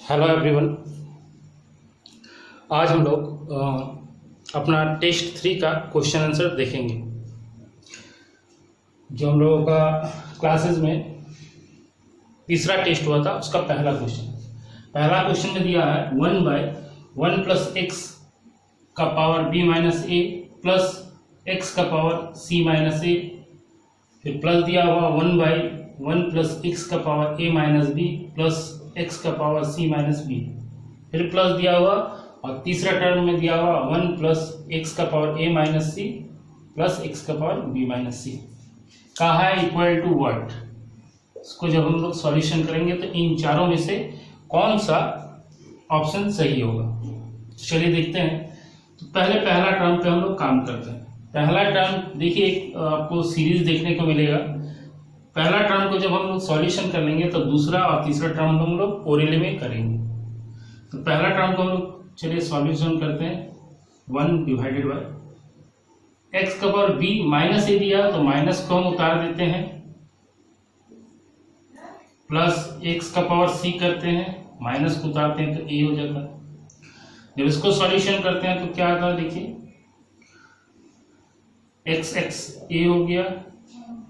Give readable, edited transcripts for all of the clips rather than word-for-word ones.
Hello everyone. आज हम लोग अपना टेस्ट 3 का क्वेश्चन आंसर देखेंगे। जो हम लोगों का क्लासेस में तीसरा टेस्ट हुआ था उसका पहला क्वेश्चन में दिया है 1/1 + x का power b - a plus x का पावर c - a, फिर प्लस दिया हुआ 1/1 + x का power a - b plus x का पावर c - b, फिर प्लस दिया हुआ और तीसरा टर्म में दिया हुआ 1 + x का power a - c plus x का पावर b - c। कहा है इक्वल टू व्हाट। इसको जब हम लोग सॉल्यूशन करेंगे तो इन चारों में से कौन सा ऑप्शन सही होगा। चलिए देखते हैं। तो पहले पहला टर्म पे हम लोग काम करते हैं। पहला टर्म देखिए, आपको सीरीज देखने को मिलेगा। पहला टर्म को जब हम लोग सॉल्यूशन कर लेंगे तो दूसरा और तीसरा टर्म हम लोग कोरेले में करेंगे। तो पहला टर्म को हम लोग चलिए सॉल्यूशन करते हैं। 1/, x का पावर b - a दिया तो माइनस को हम उतार देते हैं, प्लस x का पावर c करते हैं, माइनस को उतारते हैं तो a हो जाता है। जब इसको सॉल्यूशन करते हैं तो क्या आता है देखिए, x a हो गया,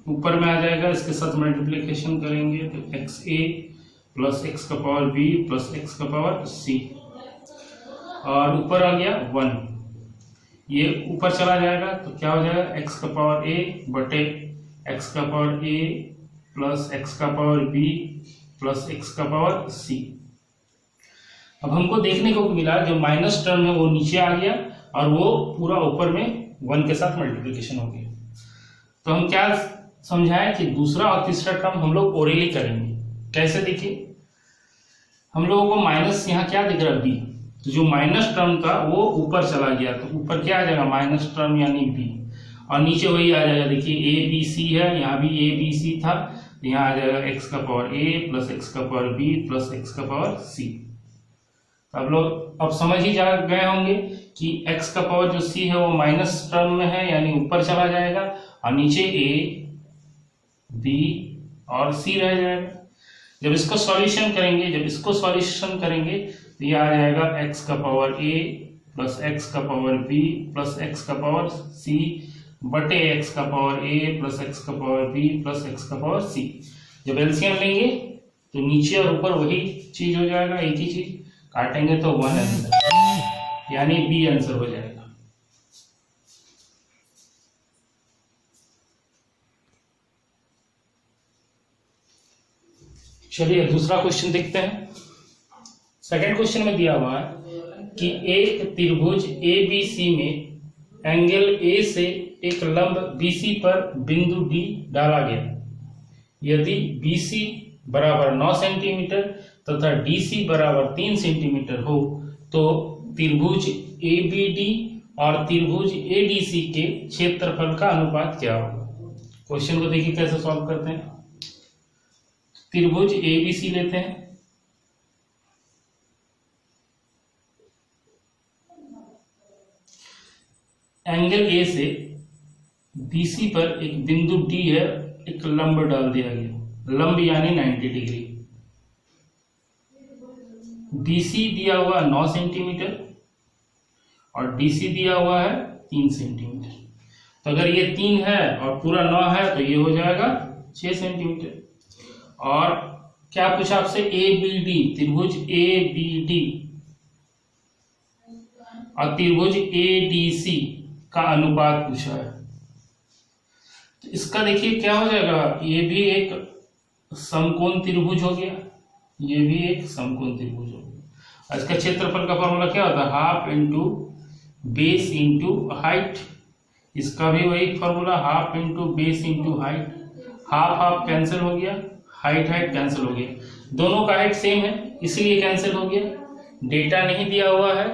ऊपर में आ जाएगा, इसके साथ मल्टीप्लिकेशन करेंगे तो xa प्लस x का पावर b प्लस x का पावर c, और ऊपर आ गया 1, ये ऊपर चला जाएगा तो क्या हो जाएगा, x का पावर a बटे x का पावर a प्लस x का पावर b प्लस x का पावर c। अब हमको देखने को मिला जो माइनस टर्म है वो नीचे आ गया और वो पूरा ऊपर में 1 के साथ मल्टीप्लिकेशन हो गया। तो हम क्या समझाएं कि दूसरा और तीसरा टर्म हम लोग ओरेली करेंगे। कैसे देखिए, हम लोगों को माइनस यहाँ क्या दिख रहा है b, तो जो माइनस टर्म था वो ऊपर चला गया तो ऊपर क्या आ जाएगा माइनस टर्म यानी b, और नीचे वही आ जाएगा। देखिए a b c है, यहाँ भी a b c था, यहाँ आ जाएगा x का पावर a प्लस x का पावर b प्लस x का पावर c। अब लोग अब समझ ही जा गए होंगे कि x का पावर जो c है वो माइनस टर्म में है यानी ऊपर चला जाएगा और नीचे a b और c रह जाएगा। जब इसको सॉल्यूशन करेंगे तो ये आ जाएगा x का पावर a प्लस x का पावर b प्लस x का पावर c बटे x का पावर a प्लस x का पावर b प्लस x का पावर c। जब एलसीएम लेंगे तो नीचे और ऊपर वही चीज हो जाएगा, एक ही चीज काटेंगे तो 1 आंसर यानी बी आंसर हो जाएगा। चलिए दूसरा क्वेश्चन देखते हैं। सेकंड क्वेश्चन में दिया हुआ है कि एक त्रिभुज ABC में एंगल A से एक लंब BC पर बिंदु D डाला गया। यदि BC बराबर 9 सेंटीमीटर तथा DC बराबर 3 सेंटीमीटर हो तो त्रिभुज ABD और त्रिभुज ADC के क्षेत्रफल का अनुपात क्या होगा। क्वेश्चन को देखिए कैसे सॉल्व करते हैं। त्रिभुज ABC लेते हैं, एंगल A से BC पर एक बिंदु D है, एक लंब डाल दिया गया, लंब यानी 90 डिग्री। BC दिया हुआ 9 सेंटीमीटर और DC दिया हुआ है 3 सेंटीमीटर। तो अगर ये 3 है और पूरा 9 है तो ये हो जाएगा 6 सेंटीमीटर। और क्या पूछा आपसे, ABD, त्रिभुज ABD और त्रिभुज ADC का अनुपात पूछा है। तो इसका देखिए क्या हो जाएगा, ये भी एक समकोण त्रिभुज हो गया, ये भी एक समकोण त्रिभुज हो गया। इसका क्षेत्रफल का फॉर्मूला क्या होता है, half into base into height. इसका भी वही formula, half into base into height. Half half cancel हो गया, हाइट हाइट कैंसिल हो गया, दोनों का हाइट सेम है इसलिए कैंसिल हो गया। डेटा नहीं दिया हुआ है,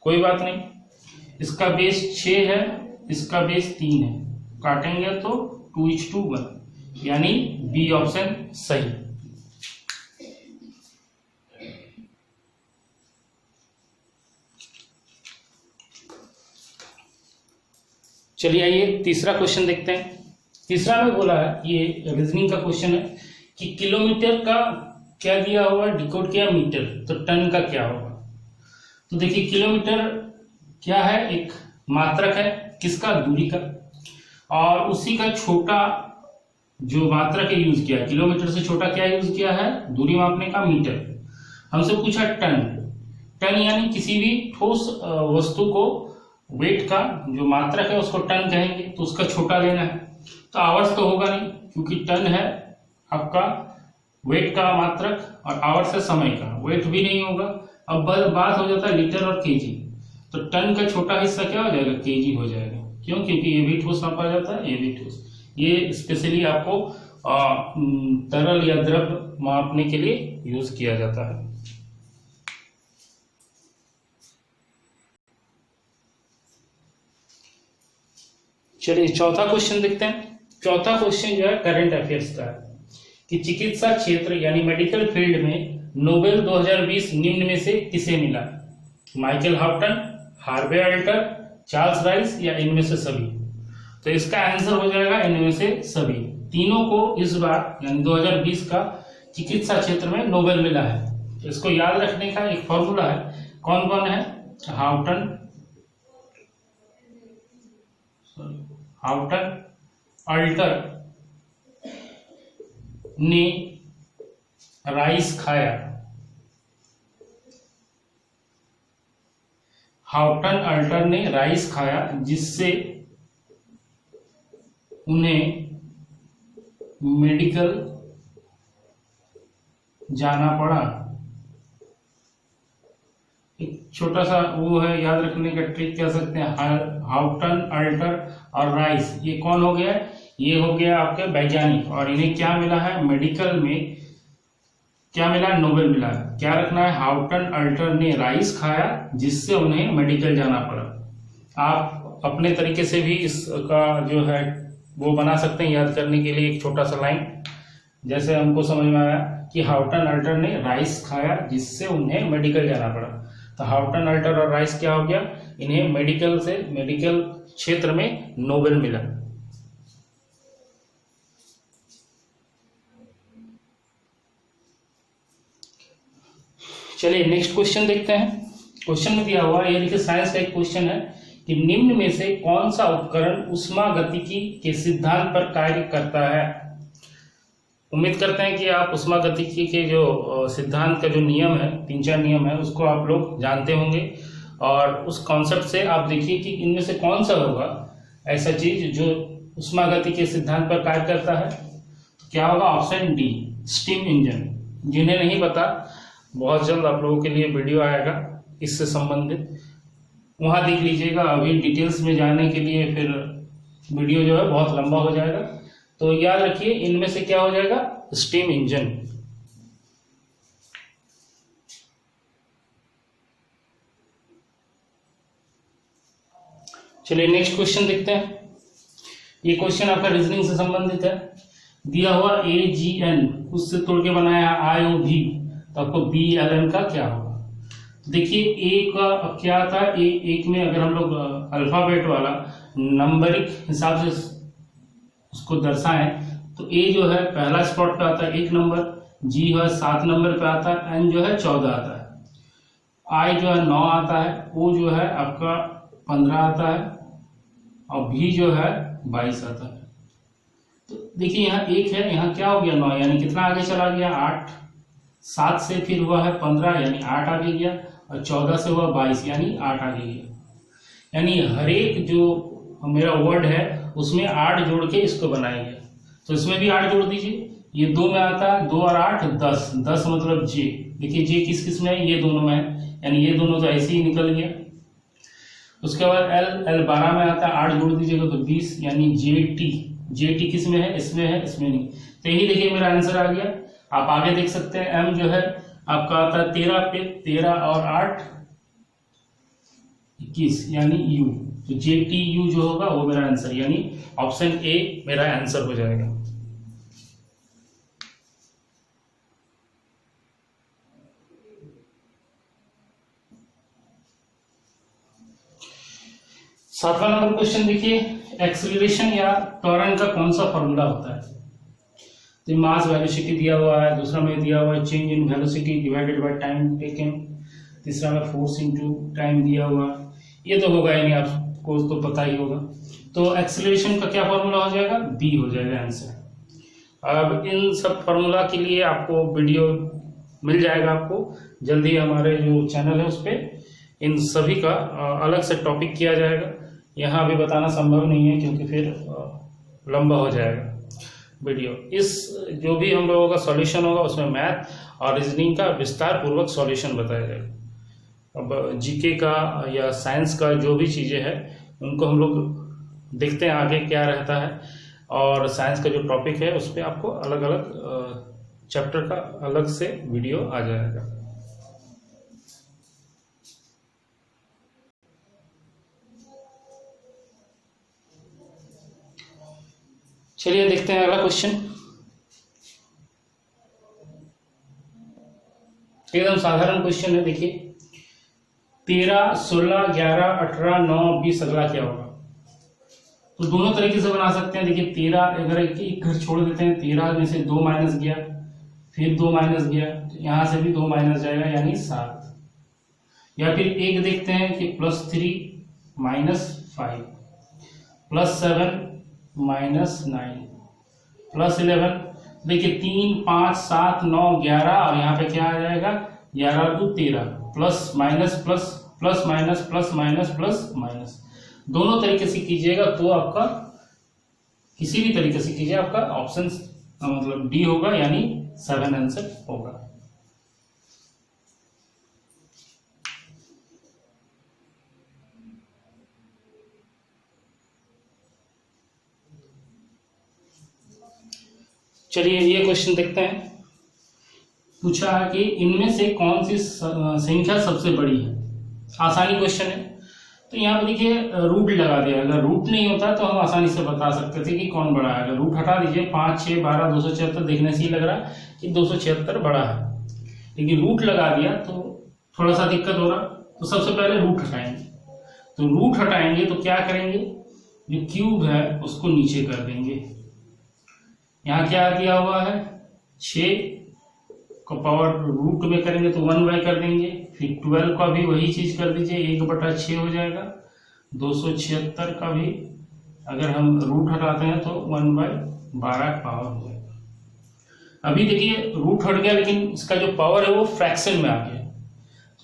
कोई बात नहीं। इसका बेस 6 है, इसका बेस 3 है, काटेंगे तो 2:1 यानी बी ऑप्शन सही। चलिए आइए तीसरा क्वेश्चन देखते हैं। तीसरा में बोला है, ये रीजनिंग का क्वेश्चन है कि किलोमीटर का क्या दिया हुआ, डिकोड किया मीटर, तो टन का क्या होगा। तो देखिए किलोमीटर क्या है, एक मात्रक है, किसका, दूरी का, और उसी का छोटा जो मात्रक है यूज किया, किलोमीटर से छोटा क्या यूज किया है, दूरी मापने का, मीटर। हमसे पूछा टन, टन यानी किसी भी ठोस वस्तु को वेट का जो मात्रक है उसको टन कहेंगे, तो उसका छोटा लेना है। तो आवर्स तो होगा नहीं, क्योंकि टन है आपका वेट का मात्रक और आवर्स है समय का, वेट भी नहीं होगा। अब बात हो जाता है लीटर और केजी, तो टन का छोटा हिस्सा क्या हो जाएगा, केजी हो जाएगा। क्यों, क्योंकि ये भी ठोस मापा जाता है, ये भी ठोस। ये स्पेशली आपको तरल या द्रव मापने के लिए यूज किया जाता है। चलिए चौथा क्वेश्चन देखते हैं। चौथा क्वेश्चन जो है करंट अफेयर्स का है कि चिकित्सा क्षेत्र यानी मेडिकल फील्ड में नोबेल 2020 निम्न में से किसे मिला, Michael Houghton, Harvey Alter, Charles Rice या इनमें से सभी। तो इसका आंसर हो जाएगा इनमें से सभी। तीनों को इस बार यानी 2020 का चिकित्सा क्षेत्र में नोबेल मिला है। तो इसको याद रखने का एक फॉर्मूला है, कौन कौन है, हॉप्टन, अल्टर ने राइस खाया, हॉप्टन अल्टर ने राइस खाया जिससे उन्हें मेडिकल जाना पड़ा। एक छोटा सा वो है, याद रखने का ट्रिक कह सकते हैं, हॉप्टन, अल्टर और राइस, ये कौन हो गया, ये हो गया आपके वैज्ञानिक, और इन्हें क्या मिला है, मेडिकल में क्या मिला, नोबेल मिला है। क्या रखना है, हॉप्टन अल्टर ने राइस खाया जिससे उन्हें मेडिकल जाना पड़ा। आप अपने तरीके से भी इसका जो है वो बना सकते हैं याद करने के लिए, एक छोटा सा लाइन, जैसे हमको समझ में आया कि हॉप्टन अल्टर ने राइस खाया जिससे उन्हें मेडिकल जाना पड़ा। तो हॉप्टन अल्टर और राइस क्या हो गया, इन्हें मेडिकल क्षेत्र में नोबेल मिला। चलिए नेक्स्ट क्वेश्चन देखते हैं। क्वेश्चन में दिया हुआ, ये देखिए साइंस का एक क्वेश्चन है कि निम्न में से कौन सा उपकरण उष्मागतिकी के सिद्धांत पर कार्य करता है। उम्मीद करते हैं कि आप उष्मागतिकी के जो सिद्धांत का जो नियम है, 3-4 नियम है, उसको आप लोग जानते होंगे, और उस कॉन्सेप्ट से आप देखिए कि इनमें से कौन सा होगा ऐसा चीज जो उष्मागतिकी के सिद्धांत पर कार्य करता है। तो क्या होगा, ऑप्शन डी, स्टीम इंजन। जिन्हें नहीं पता, बहुत जल्द आप लोगों के लिए वीडियो आएगा इससे संबंधित, वहां देख लीजिएगा। अभी डिटेल्स में जाने के लिए फिर वीडियो जो है बहुत लंबा हो जाएगा। तो याद रखिए इनमें से क्या हो जाएगा, स्टीम इंजन। चलिए नेक्स्ट क्वेश्चन देखते हैं। ये क्वेश्चन आपका रीजनिंग से संबंधित है। दिया हुआ AGN उससे तोड़ के बनाया IOV, तो आपको BLN का क्या होगा। देखिए ए का क्या आता है, एक में अगर हम लोग अल्फाबेट वाला नंबरिक हिसाब से उसको दर्शाएं तो ए जो है पहला स्पॉट पे आता है 1 नंबर, जी है 7 नंबर पे आता है, एन जो है 14 आता है, आई जो है 9 आता है, ओ जो है आपका 15 आता है, और भी जो है 22 आता है। तो देखिए यहाँ 1 है, यहाँ क्या हो गया 9, यानी कितना आगे चला गया 8, 7 से फिर हुआ है 15 यानी 8 आगे गया, और 14 से हुआ 22 यानी 8 आगे गया। यानी हर एक जो मेरा वर्ड है उसमें 8 जोड़ के इसको बनाएंगे। तो इसमें भी 8 जोड़ दीजिए, ये 2 में आता है, 2 और 8 10, 10 मतलब जे। देखिए जे किस किस में है, ये दोनों में है, यानी ये दोनों तो ऐसे ही निकल गया। उसके बाद L 12 में आता है, 8 जोड़ दीजिएगा तो 20, यानी JT किस में है, इसमें है, इसमें नहीं। तो यही देखिए मेरा आंसर आ गया। आप आगे देख सकते हैं M जो है आपका आता है 13 पे, 13 और 8 21 यानी U। तो JTU जो होगा वो मेरा आंसर, यानी ऑप्शन ए मेरा आंसर हो जाएगा। सातवां नंबर क्वेश्चन देखिए, एक्सीलरेशन या त्वरण का कौन सा फॉर्मूला होता है। तो मास वेलोसिटी दिया हुआ है, दूसरा में दिया हुआ है change in velocity divided by time taken, तीसरा में फोर्स इनटू टाइम दिया हुआ है। ये तो होगा ही नहीं, आपको तो पता ही होगा। तो एक्सेलरेशन का क्या फॉर्मूला हो जाएगा, बी हो जाएगा आंसर। अब इन सब फॉर्मूला के लिए आपको वीडियो मिल जाएगा, आपको जल्दी हमारे जो चैनल है उस पर इन सभी का अलग से टॉपिक किया जाएगा। यहाँ अभी बताना संभव नहीं है क्योंकि फिर लंबा हो जाएगा वीडियो। इस जो भी हम लोगों का सॉल्यूशन होगा उसमें मैथ और रीजनिंग का विस्तार पूर्वक सॉल्यूशन बताया जाएगा। अब जीके का या साइंस का जो भी चीज़ें हैं उनको हम लोग देखते हैं आगे क्या रहता है, और साइंस का जो टॉपिक है उस पर आपको अलग अलग चैप्टर का अलग से वीडियो आ जाएगा। चलिए देखते हैं अगला क्वेश्चन। एकदम साधारण क्वेश्चन है, देखिए 13, 16, 11, 18, 9, 20 अगला क्या होगा। तो दोनों तरीके से बना सकते हैं। देखिए 13 अगर एक घर छोड़ देते हैं, 13 में से 2 माइनस गया, फिर 2 माइनस गया, तो यहां से भी 2 माइनस जाएगा यानी 7। या फिर एक देखते हैं कि +3 - 5 +7 -9 +11। देखिए 3, 5, 7, 9, 11 और यहाँ पे क्या आ जाएगा 11 2 13 plus minus plus plus minus plus minus plus minus. दोनों तरीके से कीजिएगा तो आपका किसी भी तरीके से कीजिए आपका ऑप्शन मतलब डी होगा यानी 7 आंसर होगा। चलिए ये क्वेश्चन देखते हैं। पूछा है कि इनमें से कौन सी संख्या सबसे बड़ी है। आसानी क्वेश्चन है, तो यहाँ पर देखिए रूट लगा दिया। अगर रूट नहीं होता तो हम आसानी से बता सकते थे कि कौन बड़ा है। अगर रूट हटा दीजिए 5, 6, 12, 276 देखने से ही लग रहा है कि 276 बड़ा है, लेकिन रूट लगा दिया तो थोड़ा सा दिक्कत हो रहा। तो सबसे पहले रूट हटाएंगे। तो रूट हटाएंगे तो क्या करेंगे, जो क्यूब है उसको नीचे कर देंगे। यहाँ क्या दिया हुआ है 6 को पावर रूट में करेंगे तो 1/, कर देंगे। फिर 12 का भी वही चीज कर दीजिए, 1/6 हो जाएगा। 276 का भी अगर हम रूट हटाते हैं तो 1/12 पावर हो जाएगा। अभी देखिए रूट हट गया, लेकिन इसका जो पावर है वो फ्रैक्शन में आ गया।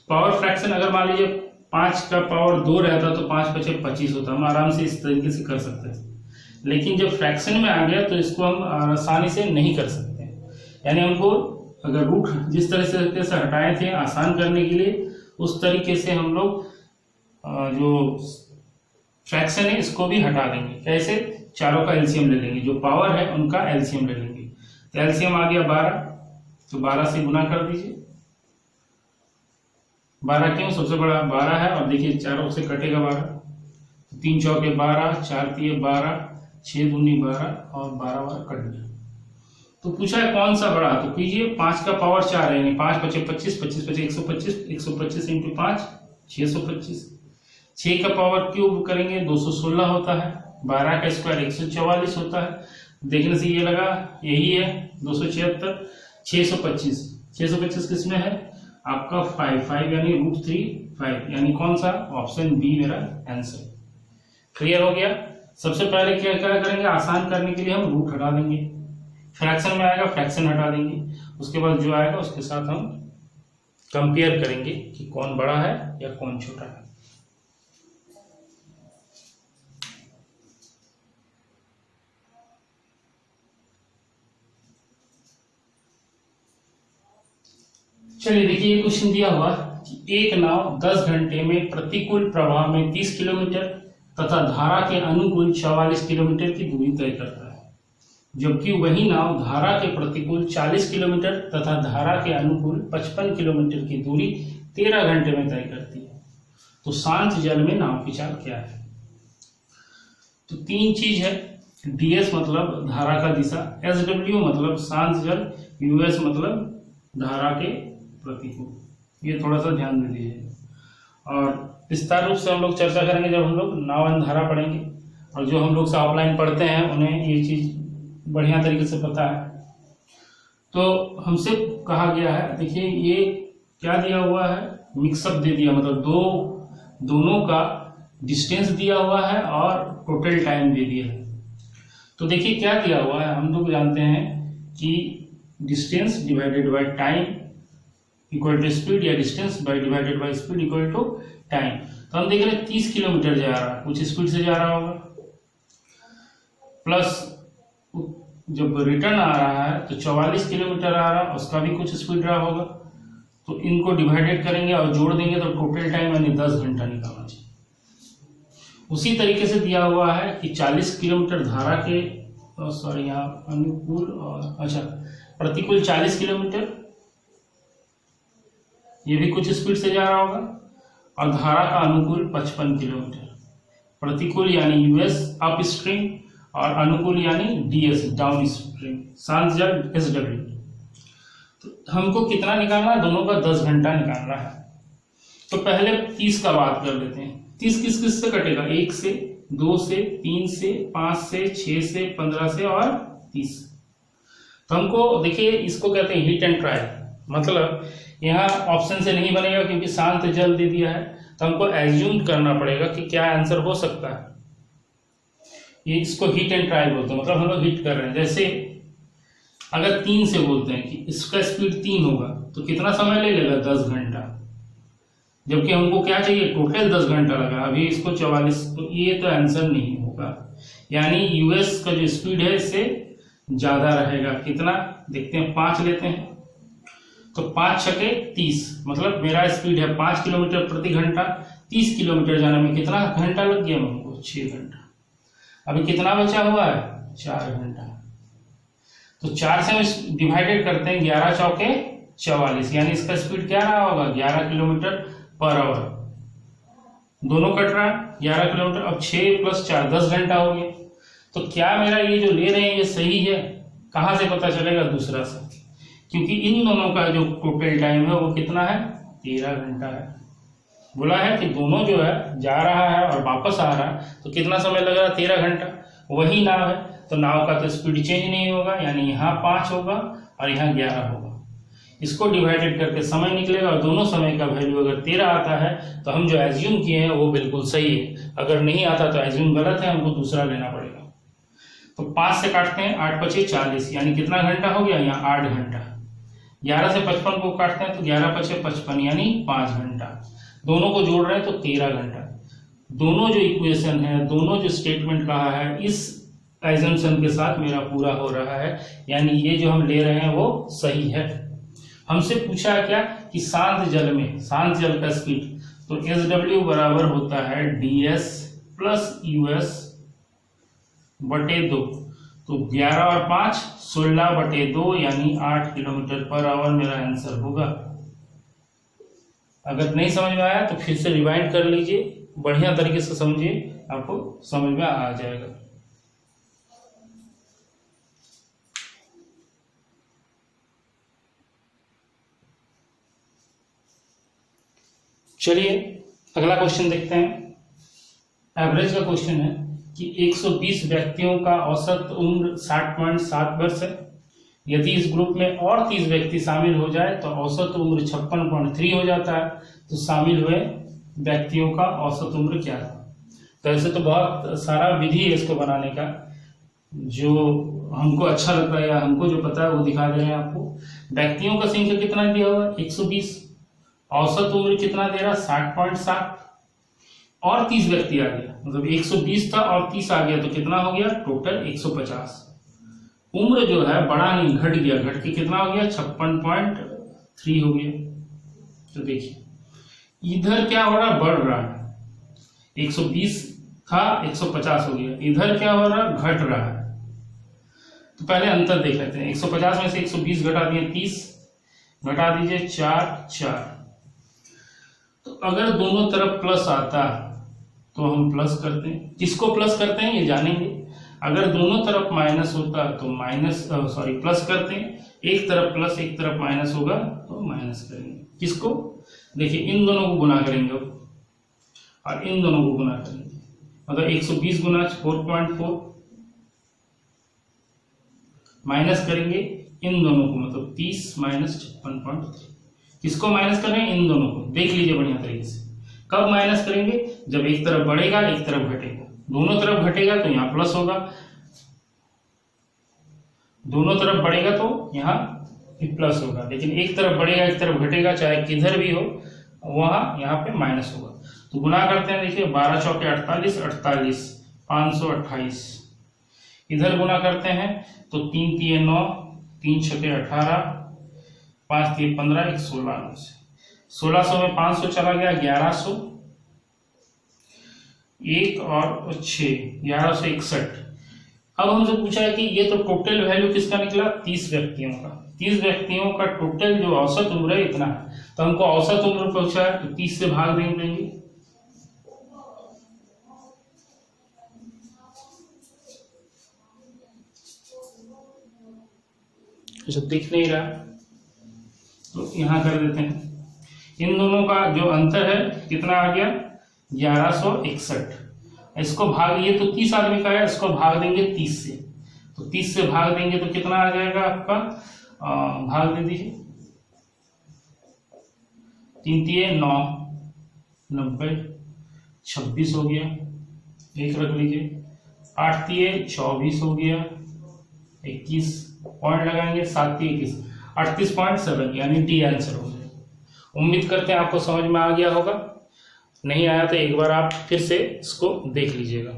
पावर फ्रैक्शन अगर मान लीजिए 5 का पावर 2 रहता तो 5 × 5 = 25 होता। हम आराम से इस तरीके से कर सकते थे, लेकिन जब फ्रैक्शन में आ गया तो इसको हम आसानी से नहीं कर सकते। यानी हमको अगर रूट जिस तरह से हटाए थे आसान करने के लिए, उस तरीके से हम लोग जो फ्रैक्शन है इसको भी हटा देंगे। कैसे, चारों का एलसीएम ले लेंगे, जो पावर है उनका एलसीएम ले लेंगे। तो एलसीएम आ गया 12, तो 12 से गुना कर दीजिए। 12 क्यों, सबसे बड़ा 12 है, और देखिए चारों से कटेगा 12। 3 चौके 12, 4 तिये 12, 6 दूनी 12 और 12 बार कट गया। तो पूछा है कौन सा बड़ा, तो कीजिए 5 का पावर 4 है, 5 × 5 = 25, 25 × 5 = 125, 125 × 5 = 625। 6 का पावर क्यूब करेंगे 216 होता है, 12 का स्क्वायर 144 होता है। देखने से ये लगा यही है 276। 625 किसमें है आपका 5 यानी √3 यानी कौन सा, ऑप्शन बी मेरा आंसर। क्लियर हो गया। सबसे पहले क्या करेंगे, आसान करने के लिए हम रूट हटा देंगे। फ्रैक्शन में आएगा फ्रैक्शन हटा देंगे, उसके बाद जो आएगा उसके साथ हम कंपेयर करेंगे कि कौन बड़ा है या कौन छोटा है। चलिए देखिए ये क्वेश्चन दिया हुआ कि एक नाव 10 घंटे में प्रतिकूल प्रवाह में 30 किलोमीटर तथा धारा के अनुकूल 44 किलोमीटर की दूरी तय करता है, जबकि वही नाव धारा के प्रतिकूल 40 किलोमीटर तथा धारा के अनुकूल 55 किलोमीटर की दूरी 13 घंटे में तय करती है। तो शांत जल में नाव की चाल क्या है। तो 3 चीज है, ds मतलब धारा का दिशा, SW मतलब शांत जल, US मतलब धारा के प्रतिकूल। ये थोड़ा सा ध्यान दे दीजिए, और विस्तार रूप से हम लोग चर्चा करेंगे जब हम लोग नाव धारा पढ़ेंगे। और जो हम लोग से ऑफलाइन पढ़ते हैं उन्हें ये चीज बढ़िया तरीके से पता है। तो हमसे कहा गया है, देखिए ये क्या दिया हुआ है, मिक्सअप दे दिया, मतलब दोनों का डिस्टेंस दिया हुआ है और टोटल टाइम दे दिया है। तो देखिए क्या दिया हुआ है, हम लोग जानते हैं कि distance divided by time equal to speed, या distance by divided by speed equal to time. तो हम देख रहे हैं 30 किलोमीटर जा रहा है, कुछ स्पीड से जा रहा होगा, प्लस जब रिटर्न आ रहा है तो 44 किलोमीटर आ रहा है, उसका भी कुछ स्पीड रहा होगा। तो इनको डिवाइडेड करेंगे और जोड़ देंगे तो टोटल टाइम यानी 10 घंटा निकालना चाहिए। उसी तरीके से दिया हुआ है कि 40 किलोमीटर धारा के सॉरी यहाँ अनुकूल और अच्छा प्रतिकूल 40 किलोमीटर, ये भी कुछ स्पीड से जा रहा होगा, और धारा का अनुकूल 55 किलोमीटर। प्रतिकूल यानी यूएस अप स्ट्रीम और अनुकूल यानी डीएस डाउन स्ट्रीम, शांत जल एसडब्ल्यू। तो हमको कितना निकालना है, दोनों का 10 घंटा निकालना है। तो पहले 30 का बात कर लेते हैं। 30 किस किस से कटेगा, 1 से, 2 से, 3 से, 5 से, 6 से, 15 से और 30। तो हमको देखिए इसको कहते हैं हिट एंड ट्रायल, मतलब यहाँ ऑप्शन से नहीं बनेगा क्योंकि शांत जल दे दिया है। तो हमको एज्यूम करना पड़ेगा कि क्या आंसर हो सकता है। ये इसको हिट एंड ट्रायल बोलते हैं, मतलब हम लोग हिट कर रहे हैं। जैसे अगर 3 से बोलते हैं कि इसका स्पीड 3 होगा तो कितना समय ले लेगा, 10 घंटा, जबकि हमको क्या चाहिए, टोटल 10 घंटा लगा, अभी इसको 44। तो ये तो आंसर नहीं होगा, यानी यूएस का जो स्पीड है इससे ज्यादा रहेगा। कितना देखते हैं, 5 लेते हैं तो 5 छके 30, मतलब मेरा स्पीड है 5 किलोमीटर प्रति घंटा। 30 किलोमीटर जाने में कितना घंटा लग गया हमको, 6 घंटा। अभी कितना बचा हुआ है, 4 घंटा। तो 4 से डिवाइडेड करते हैं, 11 चौके 44, यानी इसका स्पीड क्या रहा होगा, 11 किलोमीटर पर आवर। दोनों कट रहा है 11 किलोमीटर। अब 6 + 4 10 घंटा हो गया। तो क्या मेरा ये जो ले रहे हैं ये सही है, कहां से पता चलेगा, दूसरा से, क्योंकि इन दोनों का जो टोटल टाइम है वो कितना है, 13 घंटा है। बोला है कि दोनों जो है जा रहा है और वापस आ रहा है, तो कितना समय लग रहा है, 13 घंटा। वही नाव है तो नाव का तो स्पीड चेंज नहीं होगा, यानी यहाँ 5 होगा और यहाँ 11 होगा। इसको डिवाइडेड करके समय निकलेगा, और दोनों समय का वैल्यू अगर 13 आता है तो हम जो एज्यूम किए हैं वो बिल्कुल सही है। अगर नहीं आता तो एज्यूम गलत है, हमको दूसरा लेना पड़ेगा। तो 5 से काटते हैं, 8 × 5 = 40, यानी कितना घंटा हो गया, यहाँ 8 घंटा। 11 से 55 को काटते हैं तो 11 × 5 = 55, यानी 5 घंटा। दोनों को जोड़ रहे हैं तो 13 घंटा। दोनों जो इक्वेशन है, दोनों जो स्टेटमेंट कहा है, इस एजम्पशन के साथ मेरा पूरा हो रहा है, यानी ये जो हम ले रहे हैं वो सही है। हमसे पूछा है क्या कि शांत जल में, शांत जल का स्पीड, तो SW बराबर होता है DS + US बटे 2। तो 11 और 5 16/2, यानी 8 किलोमीटर पर आवर मेरा आंसर होगा। अगर नहीं समझ में आया तो फिर से रिवाइंड कर लीजिए, बढ़िया तरीके से समझिए, आपको समझ में आ जाएगा। चलिए अगला क्वेश्चन देखते हैं। एवरेज का क्वेश्चन है कि 120 व्यक्तियों का औसत उम्र 60.7 वर्ष है। यदि इस ग्रुप में और 30 व्यक्ति शामिल हो जाए तो औसत उम्र 56.3 हो जाता है। तो शामिल हुए व्यक्तियों का औसत उम्र क्या है। तो ऐसे तो बहुत सारा विधि है इसको बनाने का, जो हमको अच्छा लगता है या हमको जो पता है वो दिखा दे रहे हैं आपको। व्यक्तियों का संख्या कितना दिया हुआ है, 120। औसत उम्र कितना दे रहा है, 60.7, और 30 व्यक्ति आ गया, मतलब 120 था और 30 आ गया, तो कितना हो गया, टोटल 150। उम्र जो है बढ़ा नहीं, घट गया, घट के कितना हो गया, 56.3 हो गया। तो देखिए इधर क्या हो रहा है, बढ़ रहा है, 120 था 150 हो गया। इधर क्या हो रहा है, घट रहा है। तो पहले अंतर देख लेते हैं। 150 में से 120 घटा दिए 30, घटा दीजिए 4। तो अगर दोनों तरफ प्लस आता तो हम प्लस करते हैं। किसको प्लस करते हैं ये जानेंगे। अगर दोनों तरफ माइनस होता तो प्लस करते हैं। एक तरफ प्लस एक तरफ माइनस होगा तो माइनस करेंगे। किसको, देखिए इन दोनों को गुना करेंगे और इन दोनों को गुना करेंगे, मतलब 120 × 4.4 माइनस करेंगे इन दोनों को, मतलब 30 माइनस 56.3। किसको माइनस कर रहे हैं? इन दोनों को। देख लीजिए बढ़िया तरीके से। कब माइनस करेंगे? जब एक तरफ बढ़ेगा एक तरफ घटेगा। दोनों तरफ घटेगा तो यहाँ प्लस होगा, दोनों तरफ बढ़ेगा तो यहाँ प्लस होगा, लेकिन एक तरफ बढ़ेगा एक तरफ घटेगा, चाहे किधर भी हो वहां यहाँ पे माइनस होगा। तो गुना करते हैं, देखिए 12 चौके 48, 48 528। इधर गुना करते हैं तो 3 तिये 9, 3 छके 18, 5 तिये 15, 1 16। 1600 में 500 चला गया, 1100, 1 और 6, 1161। अब हमसे पूछा है कि ये तो टोटल वैल्यू किसका निकला? 30 व्यक्तियों का। 30 व्यक्तियों का टोटल जो औसत उम्र है इतना है, तो हमको औसत उम्र पूछा है तो 30 से भाग देंगे। अच्छा दिख नहीं रहा तो यहाँ कर देते हैं। इन दोनों का जो अंतर है कितना आ गया? 1161। इसको भाग, ये तो 30 आदमी का है, इसको भाग देंगे 30 से, तो 30 से भाग देंगे तो कितना आ जाएगा आपका? भाग दे दीजिए, 3 तिये 9, 90, 26 हो गया, 1 रख लीजिए, 8 तिये 24 हो गया, 21 पॉइंट लगाएंगे, 7 तिये 21, 38.7, यानी डी आंसर हो गया। उम्मीद करते हैं आपको समझ में आ गया होगा। नहीं आया तो एक बार आप फिर से इसको देख लीजिएगा।